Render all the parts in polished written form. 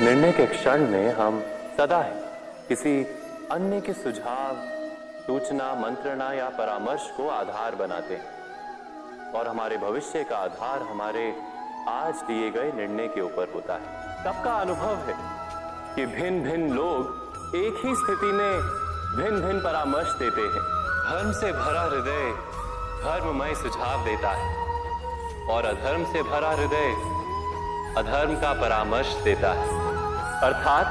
निर्णय के क्षण में हम सदा ही किसी अन्य के सुझाव, सूचना, मंत्रणा या परामर्श को आधार बनाते हैं और हमारे भविष्य का आधार हमारे आज लिए गए निर्णय के ऊपर होता है। सबका अनुभव है कि भिन्न भिन्न लोग एक ही स्थिति में भिन्न भिन्न परामर्श देते हैं। धर्म से भरा हृदय धर्ममय सुझाव देता है और अधर्म से भरा हृदय अधर्म का परामर्श देता है। अर्थात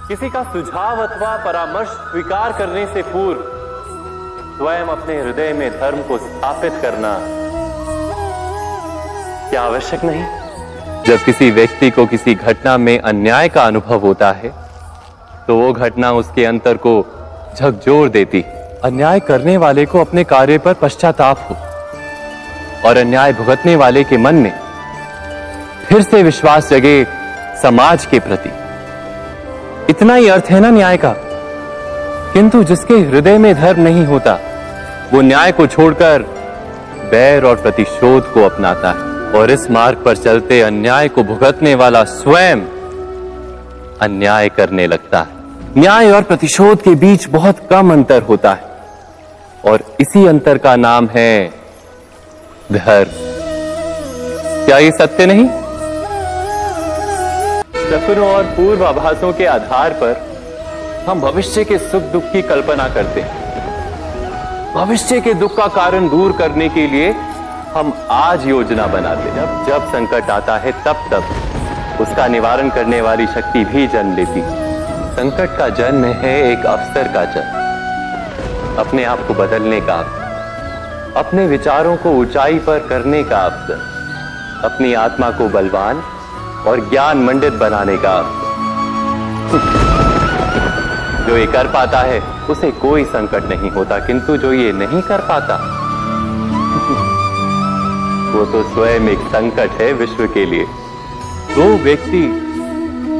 किसी का सुझाव अथवा परामर्श स्वीकार करने से पूर्व स्वयं अपने हृदय में धर्म को स्थापित करना क्या आवश्यक नहीं? जब किसी व्यक्ति को किसी घटना में अन्याय का अनुभव होता है तो वो घटना उसके अंतर को झकझोर देती। अन्याय करने वाले को अपने कार्य पर पश्चाताप हो और अन्याय भुगतने वाले के मन में फिर से विश्वास जगे समाज के प्रति। इतना ही अर्थ है ना न्याय का। किंतु जिसके हृदय में धर्म नहीं होता वो न्याय को छोड़कर बैर और प्रतिशोध को अपनाता है और इस मार्ग पर चलते अन्याय को भुगतने वाला स्वयं अन्याय करने लगता है। न्याय और प्रतिशोध के बीच बहुत कम अंतर होता है और इसी अंतर का नाम है धर्म। क्या ये सत्य नहीं? सपनों और पूर्वाभासों के आधार पर हम भविष्य के सुख दुख की कल्पना करते हैं। भविष्य के दुख का कारण दूर करने के लिए हम आज योजना बनाते हैं। जब संकट आता है तब उसका निवारण करने वाली शक्ति भी जन्म लेती है। संकट का जन्म है एक अवसर का जन्म, अपने आप को बदलने का अवसर, अपने विचारों को ऊंचाई पर करने का अवसर, अपनी आत्मा को बलवान और ज्ञान मंडित बनाने का अवसर। जो ये कर पाता है उसे कोई संकट नहीं होता, किंतु जो ये नहीं कर पाता वो तो स्वयं एक संकट है विश्व के लिए। दो व्यक्ति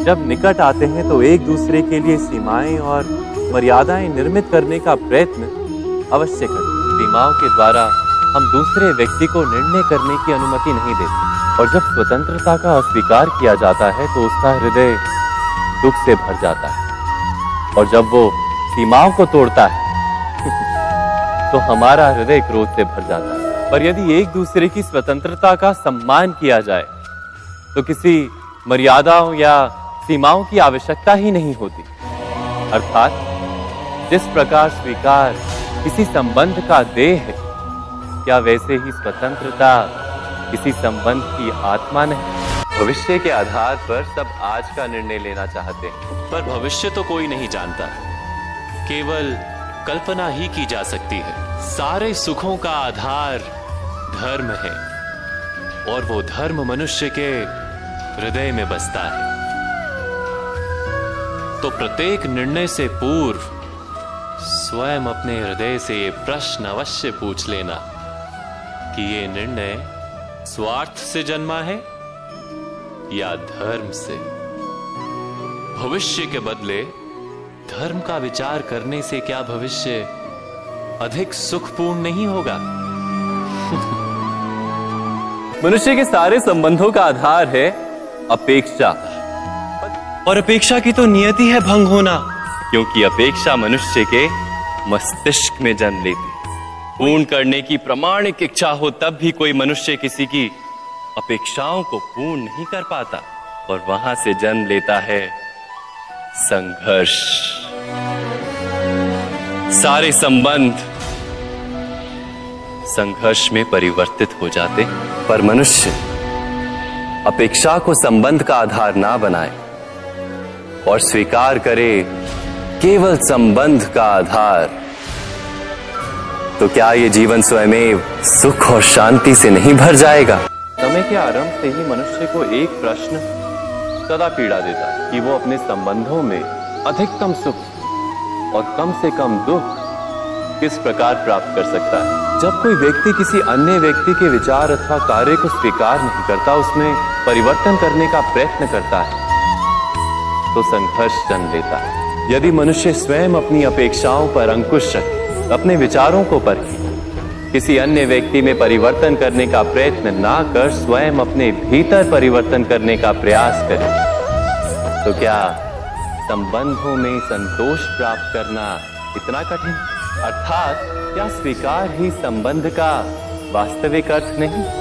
जब निकट आते हैं तो एक दूसरे के लिए सीमाएं और मर्यादाएं निर्मित करने का प्रयत्न अवश्य करें। सीमाओं के द्वारा हम दूसरे व्यक्ति को निर्णय करने की अनुमति नहीं देते और जब स्वतंत्रता का अस्वीकार किया जाता है तो उसका हृदय दुख से भर जाता है और जब वो सीमाओं को तोड़ता है तो हमारा हृदय क्रोध से भर जाता है। पर यदि एक दूसरे की स्वतंत्रता का सम्मान किया जाए तो किसी मर्यादाओं या सीमाओं की आवश्यकता ही नहीं होती। अर्थात जिस प्रकार स्वीकार किसी संबंध का देह है, क्या वैसे ही स्वतंत्रता किसी संबंध की आत्मा नहीं। भविष्य के आधार पर सब आज का निर्णय लेना चाहते हैं, पर भविष्य तो कोई नहीं जानता, केवल कल्पना ही की जा सकती है। सारे सुखों का आधार धर्म है और वो धर्म मनुष्य के हृदय में बसता है। तो प्रत्येक निर्णय से पूर्व स्वयं अपने हृदय से ये प्रश्न अवश्य पूछ लेना कि ये निर्णय स्वार्थ से जन्मा है या धर्म से। भविष्य के बदले धर्म का विचार करने से क्या भविष्य अधिक सुखपूर्ण नहीं होगा? मनुष्य के सारे संबंधों का आधार है अपेक्षा, और अपेक्षा की तो नियति है भंग होना, क्योंकि अपेक्षा मनुष्य के मस्तिष्क में जन्म लेती। पूर्ण करने की प्रामाणिक इच्छा हो तब भी कोई मनुष्य किसी की अपेक्षाओं को पूर्ण नहीं कर पाता और वहां से जन्म लेता है संघर्ष। सारे संबंध संघर्ष में परिवर्तित हो जाते, पर मनुष्य अपेक्षा को संबंध का आधार ना बनाए और स्वीकार करे केवल संबंध का आधार, तो क्या ये जीवन स्वयं सुख और शांति से नहीं भर जाएगा? समय के आरंभ से ही मनुष्य को एक प्रश्न सदा पीड़ा देता कि वो अपने संबंधों में अधिकतम सुख और कम से कम दुख किस प्रकार प्राप्त कर सकता है। जब कोई व्यक्ति किसी अन्य व्यक्ति के विचार अथवा कार्य को स्वीकार नहीं करता, उसमें परिवर्तन करने का प्रयत्न करता है, तो संघर्ष जन्म लेता है। यदि मनुष्य स्वयं अपनी अपेक्षाओं पर अंकुश रखे, अपने विचारों को परखे, किसी अन्य व्यक्ति में परिवर्तन करने का प्रयत्न ना कर स्वयं अपने भीतर परिवर्तन करने का प्रयास करे, तो क्या संबंधों में संतोष प्राप्त करना इतना कठिन? अर्थात क्या स्वीकार ही संबंध का वास्तविक अर्थ नहीं?